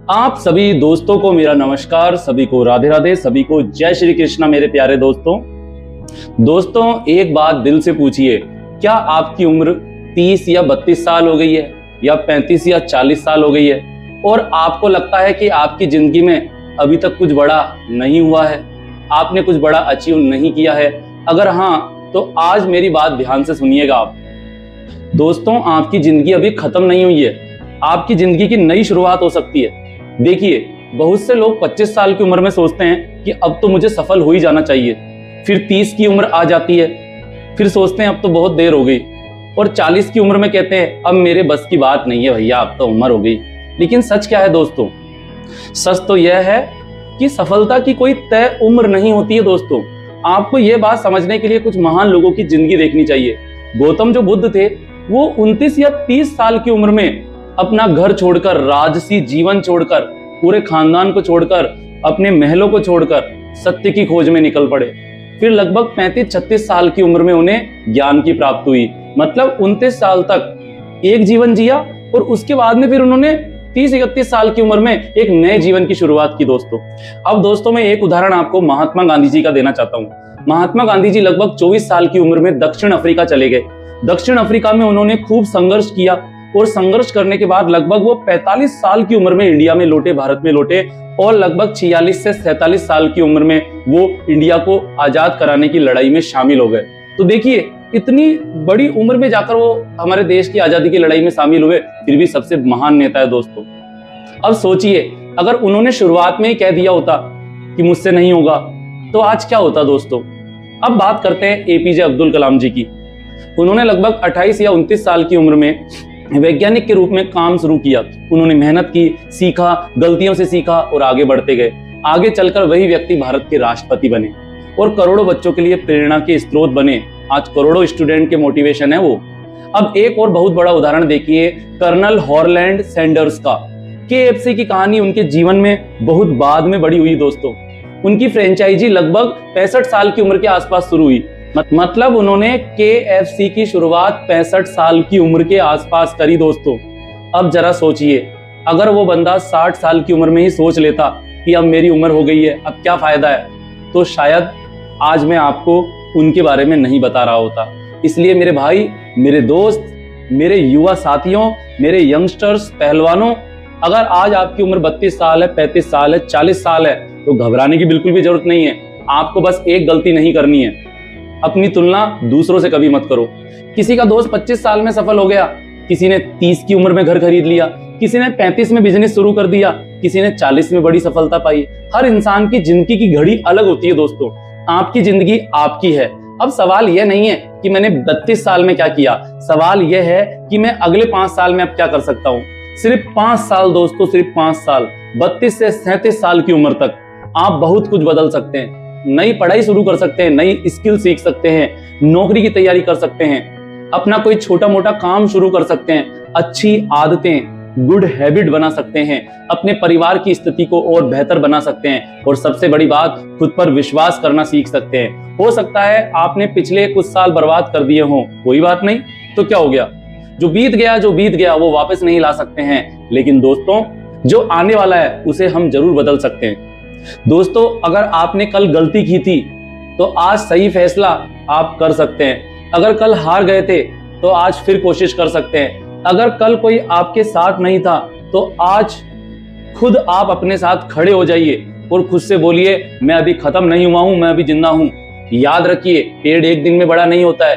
आप सभी दोस्तों को मेरा नमस्कार, सभी को राधे राधे, सभी को जय श्री कृष्णा। मेरे प्यारे दोस्तों एक बात दिल से पूछिए, क्या आपकी उम्र 30 या 32 साल हो गई है या 35 या 40 साल हो गई है और आपको लगता है कि आपकी जिंदगी में अभी तक कुछ बड़ा नहीं हुआ है, आपने कुछ बड़ा अचीव नहीं किया है? अगर हाँ, तो आज मेरी बात ध्यान से सुनिएगा आप। दोस्तों, आपकी जिंदगी अभी खत्म नहीं हुई है, आपकी जिंदगी की नई शुरुआत हो सकती है। देखिए, बहुत से लोग 25 साल की उम्र में सोचते हैं कि अब तो मुझे सफल हो ही जाना चाहिए, फिर 30 की उम्र आ जाती है, फिर सोचते हैं अब तो बहुत देर हो गई, और 40 की उम्र में कहते हैं अब मेरे बस की बात नहीं है भैया, अब तो उम्र हो गई। लेकिन सच क्या है दोस्तों? सच तो यह है कि सफलता की कोई तय उम्र नहीं होती है दोस्तों। आपको यह बात समझने के लिए कुछ महान लोगों की जिंदगी देखनी चाहिए। गौतम जो बुद्ध थे, वो 29 या 30 साल की उम्र में अपना घर छोड़कर, राजसी जीवन छोड़कर, पूरे खानदान को छोड़कर, अपने महलों को छोड़कर सत्य की खोज में निकल पड़े। फिर लगभग 35-36 साल की उम्र में उन्हें ज्ञान की प्राप्ति हुई। मतलब 29 साल तक एक जीवन जिया और उसके बाद में फिर उन्होंने 30-31 साल की उम्र में एक नए जीवन की शुरुआत की दोस्तों। अब दोस्तों, मैं एक उदाहरण आपको महात्मा गांधी जी का देना चाहता हूँ। महात्मा गांधी जी लगभग 24 साल की उम्र में दक्षिण अफ्रीका चले गए। दक्षिण अफ्रीका में उन्होंने खूब संघर्ष किया और संघर्ष करने के बाद लगभग वो 45 साल की उम्र में इंडिया में लौटे, भारत में लौटे, और लगभग 46 से 47 साल की उम्र में वो इंडिया को आजाद कराने की लड़ाई में शामिल हो गए। तो देखिए, इतनी बड़ी उम्र में जाकर वो हमारे देश की आजादी की लड़ाई में शामिल हुए, फिर भी सबसे महान नेता है दोस्तों। अब सोचिए, अगर उन्होंने शुरुआत में ही कह दिया होता कि मुझसे नहीं होगा, तो आज क्या होता दोस्तों। अब बात करते हैं एपीजे अब्दुल कलाम जी की। उन्होंने लगभग 28 या 29 साल की उम्र में वैज्ञानिक के रूप में काम शुरू किया। उन्होंने मेहनत की, सीखा, गलतियों से सीखा और आगे बढ़ते गए। आगे चलकर वही व्यक्ति भारत के राष्ट्रपति बने और करोड़ों बच्चों के लिए प्रेरणा के स्रोत बने। आज करोड़ों स्टूडेंट के मोटिवेशन है वो। अब एक और बहुत बड़ा उदाहरण देखिए, कर्नल हॉलैंड सैंडर्स का। केएफसी की कहानी उनके जीवन में बहुत बाद में बड़ी हुई दोस्तों। उनकी फ्रेंचाइजी लगभग 65 साल की उम्र के आसपास शुरू हुई। मतलब उन्होंने केएफसी की शुरुआत 65 साल की उम्र के आसपास करी दोस्तों। अब जरा सोचिए, अगर वो बंदा 60 साल की उम्र में ही सोच लेता कि अब मेरी उम्र हो गई है, अब क्या फायदा है, तो शायद आज मैं आपको उनके बारे में नहीं बता रहा होता। इसलिए मेरे भाई, मेरे दोस्त, मेरे युवा साथियों, मेरे यंगस्टर्स, पहलवानों, अगर आज आपकी उम्र 32 साल है, 35 साल है, 40 साल है, तो घबराने की बिल्कुल भी जरूरत नहीं है। आपको बस एक गलती नहीं करनी है, अपनी तुलना दूसरों से कभी मत करो। किसी का दोस्त 25 साल में सफल हो गया, किसी ने 30 की उम्र में घर खरीद लिया, किसी ने 35 में बिजनेस शुरू कर दिया, किसी ने 40 में बड़ी सफलता पाई। हर इंसान की जिंदगी की घड़ी अलग होती है दोस्तों। आपकी जिंदगी आपकी है। अब सवाल यह नहीं है कि मैंने 32 साल में क्या किया, सवाल यह है कि मैं अगले 5 साल में अब क्या कर सकता हूँ। सिर्फ 5 साल दोस्तों, सिर्फ 5 साल, 32 से 37 साल की उम्र तक आप बहुत कुछ बदल सकते हैं। नई पढ़ाई शुरू कर सकते हैं, नई स्किल सीख सकते हैं, नौकरी की तैयारी कर सकते हैं, अपना कोई छोटा मोटा काम शुरू कर सकते हैं, अच्छी आदतें, गुड हैबिट बना सकते हैं, अपने परिवार की स्थिति को और बेहतर बना सकते हैं, और सबसे बड़ी बात, खुद पर विश्वास करना सीख सकते हैं। हो सकता है आपने पिछले कुछ साल बर्बाद कर दिए हों, कोई बात नहीं, तो क्या हो गया, जो बीत गया वो वापस नहीं ला सकते हैं, लेकिन दोस्तों जो आने वाला है उसे हम जरूर बदल सकते हैं। दोस्तों, अगर आपने कल गलती की थी तो आज सही फैसला आप कर सकते हैं। अगर कल हार गए थे तो आज फिर कोशिश कर सकते हैं। अगर कल कोई आपके साथ नहीं था तो आज खुद आप अपने साथ खड़े हो जाइए और खुद से बोलिए, मैं अभी खत्म नहीं हुआ हूं, मैं अभी जिंदा हूं। याद रखिए, पेड़ एक दिन में बड़ा नहीं होता है।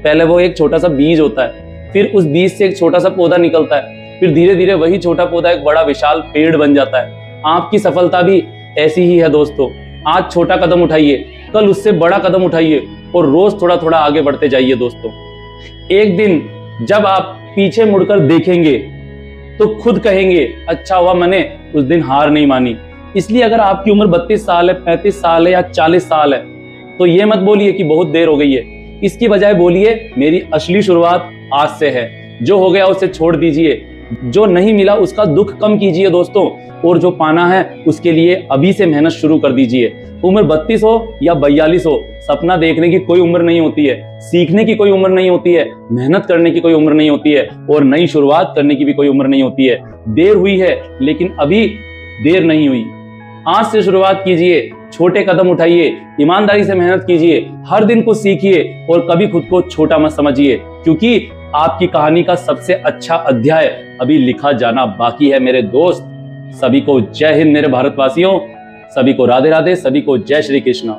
पहले वो एक छोटा सा बीज होता है, फिर उस बीज से एक छोटा सा पौधा निकलता है, फिर धीरे धीरे वही छोटा पौधा एक बड़ा विशाल पेड़ बन जाता है। आपकी सफलता भी ऐसी ही है दोस्तों। आज छोटा कदम उठाइए, कल उससे बड़ा कदम उठाइए और रोज थोड़ा थोड़ा आगे बढ़ते जाइए दोस्तों। एक दिन जब आप पीछे मुड़कर देखेंगे तो खुद कहेंगे, अच्छा हुआ मैंने उस दिन हार नहीं मानी। इसलिए अगर आपकी उम्र 32 साल है, 35 साल है या 40 साल है, तो ये मत बोलिए कि बहुत देर हो गई है। इसकी बजाय बोलिए, मेरी असली शुरुआत आज से है। जो हो गया उसे छोड़ दीजिए, जो नहीं मिला उसका दुख कम कीजिए दोस्तों, और जो पाना है उसके लिए अभी से मेहनत शुरू कर दीजिए। उम्र 32 हो या 42 हो, सपना देखने की कोई उम्र नहीं होती है, सीखने की कोई उम्र नहीं होती है, मेहनत करने की कोई उम्र नहीं होती है, और नई शुरुआत करने की भी कोई उम्र नहीं होती है। देर हुई है लेकिन अभी देर नहीं हुई। आज से शुरुआत कीजिए, छोटे कदम उठाइए, ईमानदारी से मेहनत कीजिए, हर दिन को सीखिए और कभी खुद को छोटा मत समझिए, क्योंकि आपकी कहानी का सबसे अच्छा अध्याय अभी लिखा जाना बाकी है मेरे दोस्त। सभी को जय हिंद मेरे भारतवासियों, सभी को राधे राधे, सभी को जय श्री कृष्ण।